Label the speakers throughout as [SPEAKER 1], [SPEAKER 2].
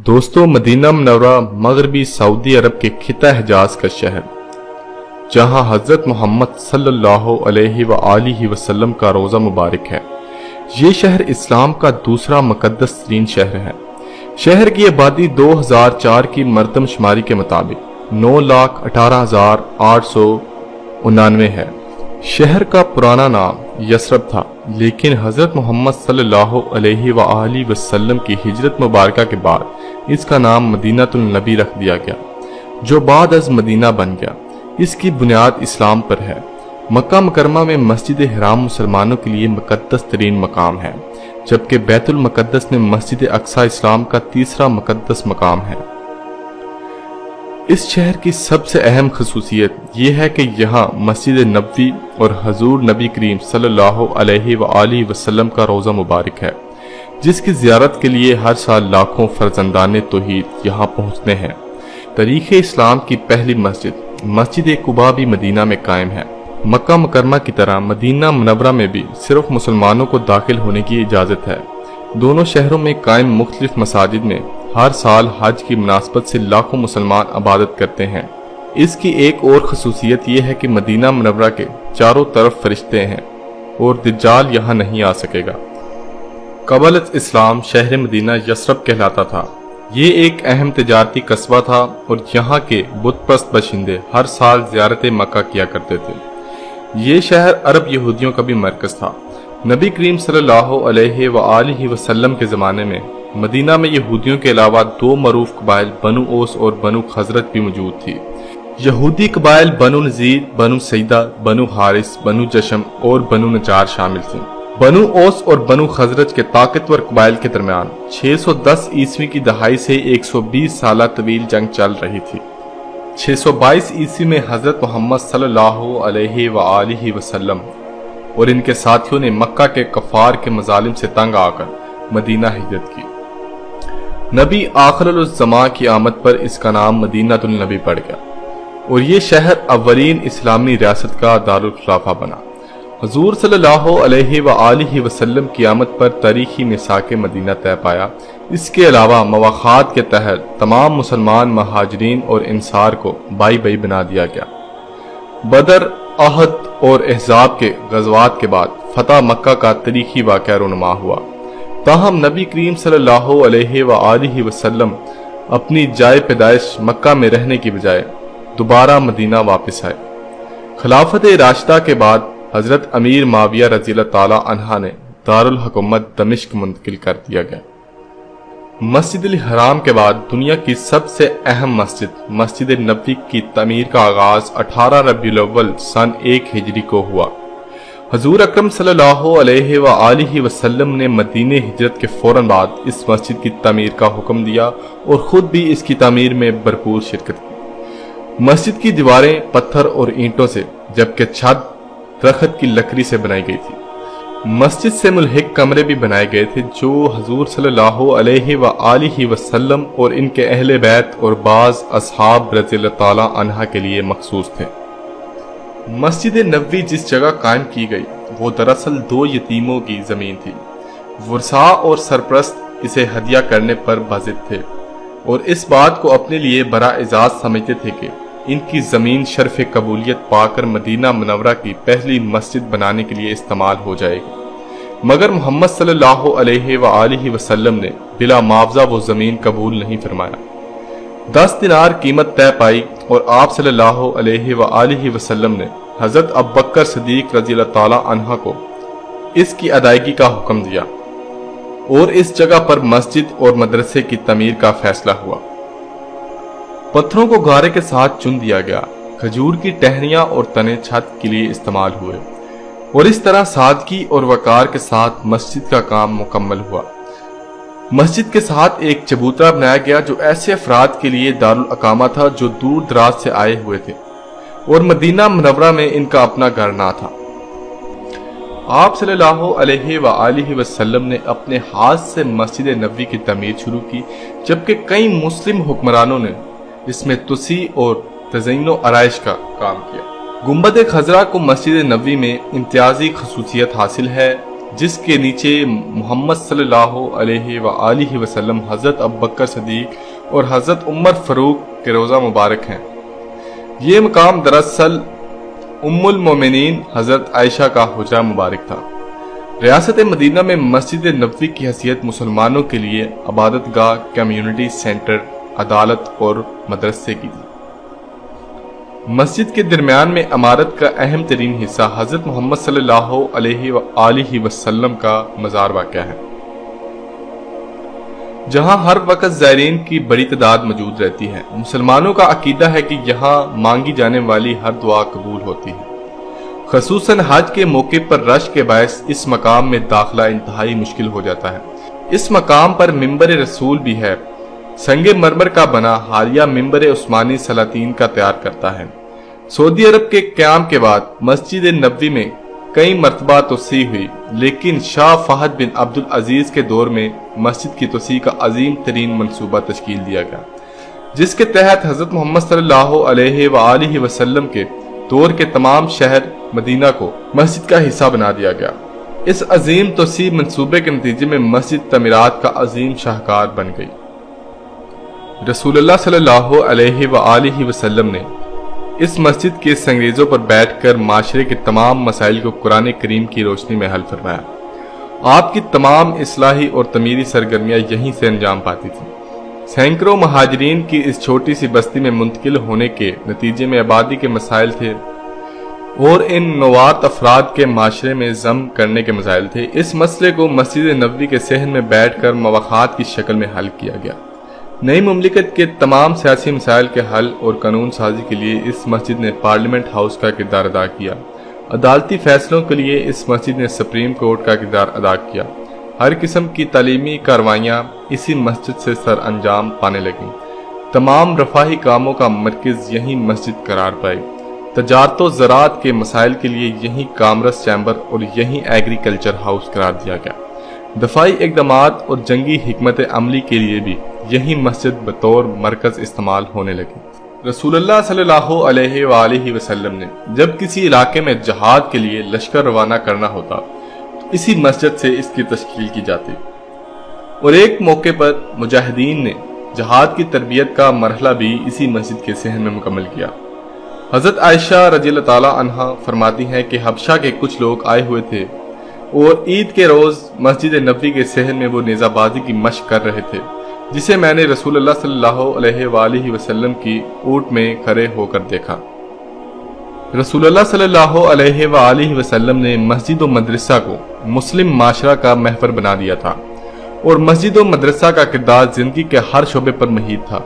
[SPEAKER 1] دوستو، مدینہ منورہ مغربی سعودی عرب کے خطہ حجاز کا شہر، جہاں حضرت محمد صلی اللہ علیہ وآلہ وسلم کا روضہ مبارک ہے۔ یہ شہر اسلام کا دوسرا مقدس ترین شہر ہے۔ شہر کی آبادی 2004 کی مردم شماری کے مطابق 9,18,899 ہے۔ شہر کا پرانا نام یثرب تھا، لیکن حضرت محمد صلی اللہ علیہ وآلہ وسلم کی ہجرت مبارکہ کے بعد اس کا نام مدینہ النبی رکھ دیا گیا، جو بعد از مدینہ بن گیا۔ اس کی بنیاد اسلام پر ہے۔ مکہ مکرمہ میں مسجد حرام مسلمانوں کے لیے مقدس ترین مقام ہے، جبکہ بیت المقدس میں مسجد اقصی اسلام کا تیسرا مقدس مقام ہے۔ اس شہر کی سب سے اہم خصوصیت یہ ہے کہ یہاں مسجد نبوی اور حضور نبی کریم صلی اللہ علیہ وآلہ وسلم کا روضہ مبارک ہے، جس کی زیارت کے لیے ہر سال لاکھوں فرزندان توحید یہاں پہنچتے ہیں۔ تاریخ اسلام کی پہلی مسجد قباء بھی مدینہ میں قائم ہے۔ مکہ مکرمہ کی طرح مدینہ منورہ میں بھی صرف مسلمانوں کو داخل ہونے کی اجازت ہے۔ دونوں شہروں میں قائم مختلف مساجد میں ہر سال حج کی مناسبت سے لاکھوں مسلمان عبادت کرتے ہیں۔ اس کی ایک اور خصوصیت یہ ہے کہ مدینہ منورہ کے چاروں طرف فرشتے ہیں اور دجال یہاں نہیں آ سکے گا۔ قبل اسلام شہر مدینہ یثرب کہلاتا تھا۔ یہ ایک اہم تجارتی قصبہ تھا اور یہاں کے بت پرست باشندے ہر سال زیارت مکہ کیا کرتے تھے۔ یہ شہر عرب یہودیوں کا بھی مرکز تھا۔ نبی کریم صلی اللہ علیہ وآلہ وسلم کے زمانے میں مدینہ میں یہودیوں کے علاوہ دو معروف قبائل بنو اوس اور بنو خزرج بھی موجود تھی۔ یہودی قبائل بنو نذیر، بنو سیدہ، بنو حارث، بنو جشم اور بنو نجار شامل تھیں۔ بنو اوس اور بنو خزرج کے طاقتور قبائل کے درمیان 610 عیسوی کی دہائی سے 120 سالہ طویل جنگ چل رہی تھی۔ 622 عیسوی میں حضرت محمد صلی اللہ علیہ وآلہ وسلم اور ان کے ساتھیوں نے مکہ کے کفار کے مظالم سے تنگ آ کر مدینہ ہجرت کی۔ نبی آخر الزمان کی آمد پر اس کا نام مدینہ النبی پڑ گیا اور یہ شہر اولین اسلامی ریاست کا دارالخلافہ بنا۔ حضور صلی اللہ علیہ وآلہ وسلم کی آمد پر تاریخی میثاق مدینہ طے پایا۔ اس کے علاوہ مواخات کے تحت تمام مسلمان مہاجرین اور انصار کو بائی بائی بنا دیا گیا۔ بدر، احد اور احزاب کے غزوات کے بعد فتح مکہ کا تاریخی واقعہ رونما ہوا۔ تاہم نبی کریم صلی اللہ علیہ وآلہ وسلم اپنی جائے پیدائش مکہ میں رہنے کی بجائے دوبارہ مدینہ واپس آئے۔ خلافت راشدہ کے بعد حضرت امیر معاویہ رضی اللہ تعالی عنہ نے دارالحکومت دمشق منتقل کر دیا گیا۔ مسجد الحرام کے بعد دنیا کی سب سے اہم مسجد نبوی کی تعمیر کا آغاز 18 ربیع الاول سن 1 ہجری کو ہوا۔ حضور اکرم صلی اللہ علیہ وآلہ وسلم نے مدینہ ہجرت کے فوراً بعد اس مسجد کی تعمیر کا حکم دیا اور خود بھی اس کی تعمیر میں بھرپور شرکت کی۔ مسجد کی دیواریں پتھر اور اینٹوں سے، جبکہ چھت درخت کی لکڑی سے بنائی گئی تھی۔ مسجد سے ملحق کمرے بھی بنائے گئے تھے جو حضور صلی اللہ علیہ وآلہ وسلم اور ان کے اہل بیت اور بعض اصحاب رضی اللہ تعالی عنہ کے لیے مخصوص تھے۔ مسجد نبوی جس جگہ قائم کی گئی وہ دراصل 2 یتیموں کی زمین تھی۔ ورثاء اور سرپرست اسے ہدیہ کرنے پر باضد تھے اور اس بات کو اپنے لیے بڑا اعزاز سمجھتے تھے کہ ان کی زمین شرف قبولیت پا کر مدینہ منورہ کی پہلی مسجد بنانے کے لیے استعمال ہو جائے گی، مگر محمد صلی اللہ علیہ وآلہ وسلم نے بلا معاوضہ وہ زمین قبول نہیں فرمایا۔ 10 دینار قیمت طے پائی اور آپ صلی اللہ علیہ وآلہ وسلم نے حضرت ابوبکر صدیق رضی اللہ تعالی عنہ کو اس کی ادائیگی کا حکم دیا اور اس جگہ پر مسجد اور مدرسے کی تعمیر کا فیصلہ ہوا۔ پتھروں کو گارے کے ساتھ چن دیا گیا، کھجور کی ٹہنیاں اور تنے چھت کے لیے استعمال ہوئے اور اس طرح سادگی اور وقار کے ساتھ مسجد کا کام مکمل ہوا۔ مسجد کے ساتھ ایک چبوترا بنایا گیا جو ایسے افراد کے لیے دارالاقامہ تھا جو دور دراز سے آئے ہوئے تھے اور مدینہ منورہ میں ان کا اپنا گھر نہ تھا۔ آپ صلی اللہ علیہ وآلہ وسلم نے اپنے ہاتھ سے مسجد نبوی کی تعمیر شروع کی، جبکہ کئی مسلم حکمرانوں نے اس میں توسیع اور تزئین و آرائش کا کام کیا۔ گنبد خضرا کو مسجد نبوی میں امتیازی خصوصیت حاصل ہے جس کے نیچے محمد صلی اللہ علیہ وآلہ وسلم، حضرت ابوبکر صدیق اور حضرت عمر فاروق کے روضہ مبارک ہیں۔ یہ مقام دراصل ام المومنین حضرت عائشہ کا حجرہ مبارک تھا۔ ریاست مدینہ میں مسجد نبوی کی حیثیت مسلمانوں کے لیے عبادت گاہ، کمیونٹی سینٹر، عدالت اور مدرسے کی تھی۔ مسجد کے درمیان میں عمارت کا اہم ترین حصہ حضرت محمد صلی اللہ علیہ وآلہ وسلم کا مزار واقع ہے، جہاں ہر وقت زائرین کی بڑی تعداد موجود رہتی ہے۔ مسلمانوں کا عقیدہ ہے کہ یہاں مانگی جانے والی ہر دعا قبول ہوتی ہے۔ خصوصاً حج کے موقع پر رش کے باعث اس مقام میں داخلہ انتہائی مشکل ہو جاتا ہے۔ اس مقام پر منبر رسول بھی ہے، سنگ مرمر کا بنا حالیہ منبر عثمانی سلاطین کا تیار کرتا ہے۔ سعودی عرب کے قیام کے بعد مسجد نبوی میں کئی مرتبہ توسیع ہوئی، لیکن شاہ فہد بن عبد العزیز کے دور میں مسجد کی توسیع کا عظیم ترین منصوبہ تشکیل دیا گیا، جس کے تحت حضرت محمد صلی اللہ علیہ وآلہ وسلم کے دور کے تمام شہر مدینہ کو مسجد کا حصہ بنا دیا گیا۔ اس عظیم توسیع منصوبے کے نتیجے میں مسجد تعمیرات کا عظیم شاہکار بن گئی۔ رسول اللہ صلی اللہ علیہ وآلہ وسلم نے اس مسجد کے سنگریزوں پر بیٹھ کر معاشرے کے تمام مسائل کو قرآن کریم کی روشنی میں حل فرمایا۔ آپ کی تمام اصلاحی اور تعمیری سرگرمیاں یہیں سے انجام پاتی تھیں۔ سینکڑوں مہاجرین کی اس چھوٹی سی بستی میں منتقل ہونے کے نتیجے میں آبادی کے مسائل تھے اور ان نوعات افراد کے معاشرے میں ضم کرنے کے مسائل تھے۔ اس مسئلے کو مسجد نبوی کے صحن میں بیٹھ کر مواخات کی شکل میں حل کیا گیا۔ نئی مملکت کے تمام سیاسی مسائل کے حل اور قانون سازی کے لیے اس مسجد نے پارلیمنٹ ہاؤس کا کردار ادا کیا۔ عدالتی فیصلوں کے لیے اس مسجد نے سپریم کورٹ کا کردار ادا کیا۔ ہر قسم کی تعلیمی کارروائیاں اسی مسجد سے سر انجام پانے لگیں۔ تمام رفاہی کاموں کا مرکز یہی مسجد قرار پائی۔ تجارت و زراعت کے مسائل کے لیے یہی کامرس چیمبر اور یہی ایگریکلچر ہاؤس قرار دیا گیا۔ دفاعی اقدامات اور جنگی حکمت عملی کے لیے بھی یہی مسجد بطور مرکز استعمال ہونے لگی۔ رسول اللہ صلی اللہ علیہ وآلہ وسلم نے جب کسی علاقے میں جہاد کے لیے لشکر روانہ کرنا ہوتا تو اسی مسجد سے اس کی تشکیل کی جاتی، اور ایک موقع پر مجاہدین نے جہاد کی تربیت کا مرحلہ بھی اسی مسجد کے صحن میں مکمل کیا۔ حضرت عائشہ رضی اللہ تعالی عنہا فرماتی ہیں کہ حبشہ کے کچھ لوگ آئے ہوئے تھے اور عید کے روز مسجد نبوی کے صحن میں وہ نیزہ بازی کی مشق کر رہے تھے، جسے میں نے رسول اللہ صلی اللہ علیہ وآلہ وسلم کی اونٹ میں کھڑے ہو کر دیکھا۔ رسول اللہ صلی اللہ علیہ وآلہ وسلم نے مسجد و مدرسہ کو مسلم معاشرہ کا محور بنا دیا تھا، اور مسجد و مدرسہ کا کردار زندگی کے ہر شعبے پر محیط تھا،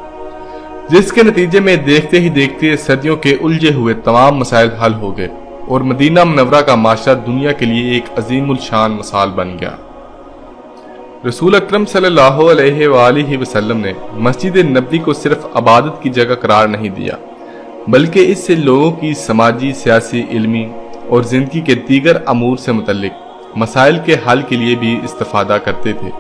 [SPEAKER 1] جس کے نتیجے میں دیکھتے ہی دیکھتے صدیوں کے الجھے ہوئے تمام مسائل حل ہو گئے اور مدینہ منورہ کا معاشرہ دنیا کے لیے ایک عظیم الشان مثال بن گیا۔ رسول اکرم صلی اللہ علیہ وآلہ وسلم نے مسجد نبوی کو صرف عبادت کی جگہ قرار نہیں دیا، بلکہ اس سے لوگوں کی سماجی، سیاسی، علمی اور زندگی کے دیگر امور سے متعلق مسائل کے حل کے لیے بھی استفادہ کرتے تھے۔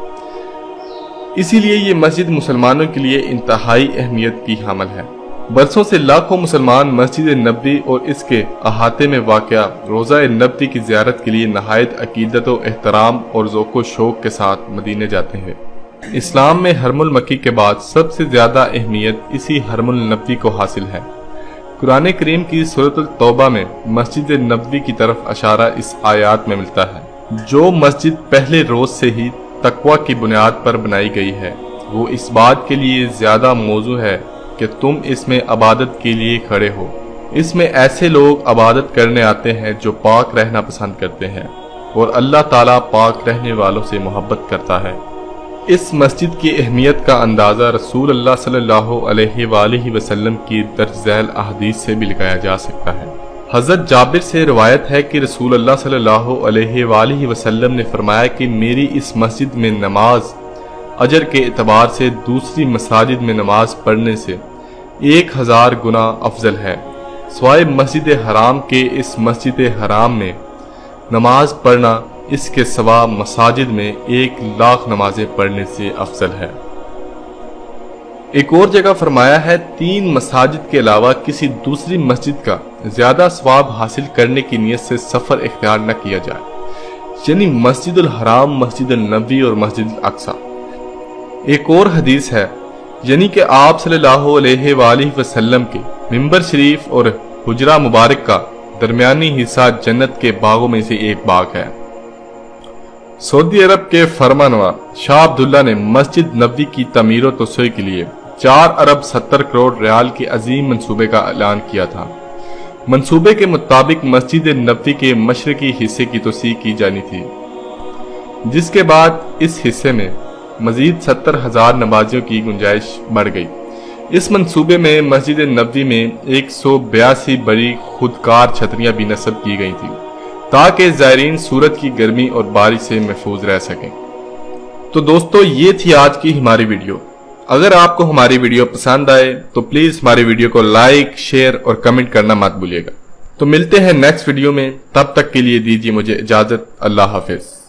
[SPEAKER 1] اسی لیے یہ مسجد مسلمانوں کے لیے انتہائی اہمیت کی حامل ہے۔ برسوں سے لاکھوں مسلمان مسجد نبوی اور اس کے احاطے میں واقع روضہ نبوی کی زیارت کے لیے نہایت عقیدت و احترام اور ذوق و شوق کے ساتھ مدینے جاتے ہیں۔ اسلام میں حرم المکی کے بعد سب سے زیادہ اہمیت اسی حرم النبوی کو حاصل ہے۔ قرآن کریم کی سورۃ التوبہ میں مسجد نبوی کی طرف اشارہ اس آیات میں ملتا ہے۔ جو مسجد پہلے روز سے ہی تقوی کی بنیاد پر بنائی گئی ہے، وہ اس بات کے لیے زیادہ موزوں ہے کہ تم اس میں عبادت کے لیے کھڑے ہو۔ اس میں ایسے لوگ عبادت کرنے آتے ہیں جو پاک رہنا پسند کرتے ہیں، اور اللہ تعالیٰ پاک رہنے والوں سے محبت کرتا ہے۔ اس مسجد کی اہمیت کا اندازہ رسول اللہ صلی اللہ علیہ وآلہ وسلم کی درج ذیل احادیث سے بھی لگایا جا سکتا ہے۔ حضرت جابر سے روایت ہے کہ رسول اللہ صلی اللہ علیہ وآلہ وسلم نے فرمایا کہ میری اس مسجد میں نماز اجر کے اعتبار سے دوسری مساجد میں نماز پڑھنے سے 1000 گنا افضل ہے، سوائے مسجد حرام کے اس مسجد حرام میں نماز پڑھنا اس کے سوا مساجد میں 1,00,000 نمازیں پڑھنے سے افضل ہے۔ ایک اور جگہ فرمایا ہے 3 مساجد کے علاوہ کسی دوسری مسجد کا زیادہ ثواب حاصل کرنے کی نیت سے سفر اختیار نہ کیا جائے۔ یعنی مسجد الحرام، مسجد النبوی اور مسجد الاقصی۔ ایک اور حدیث ہے یعنی کہ آپ صلی اللہ علیہ وآلہ وسلم کے منبر شریف اور حجرہ مبارک کا درمیانی حصہ جنت کے باغوں میں سے ایک باغ ہے۔ سعودی عرب کے فرمانروا شاہ عبداللہ نے مسجد نبوی کی تعمیر و توسیع کے لیے 4 ارب 70 کروڑ ریال کے عظیم منصوبے کا اعلان کیا تھا۔ منصوبے کے مطابق مسجد نبوی کے مشرقی حصے کی توسیع کی جانی تھی، جس کے بعد اس حصے میں مزید 70,000 نمازیوں کی گنجائش بڑھ گئی۔ اس منصوبے میں مسجد نبوی میں 182 بڑی خودکار چھتریاں بھی نصب کی گئی تھیں تاکہ زائرین سورج کی گرمی اور بارش سے محفوظ رہ سکیں۔ تو دوستو، یہ تھی آج کی ہماری ویڈیو۔ اگر آپ کو ہماری ویڈیو پسند آئے تو پلیز ہماری ویڈیو کو لائک، شیئر اور کمنٹ کرنا مت بھولیے گا۔ تو ملتے ہیں نیکسٹ ویڈیو میں، تب تک کے لیے دیجیے مجھے اجازت۔ اللہ حافظ۔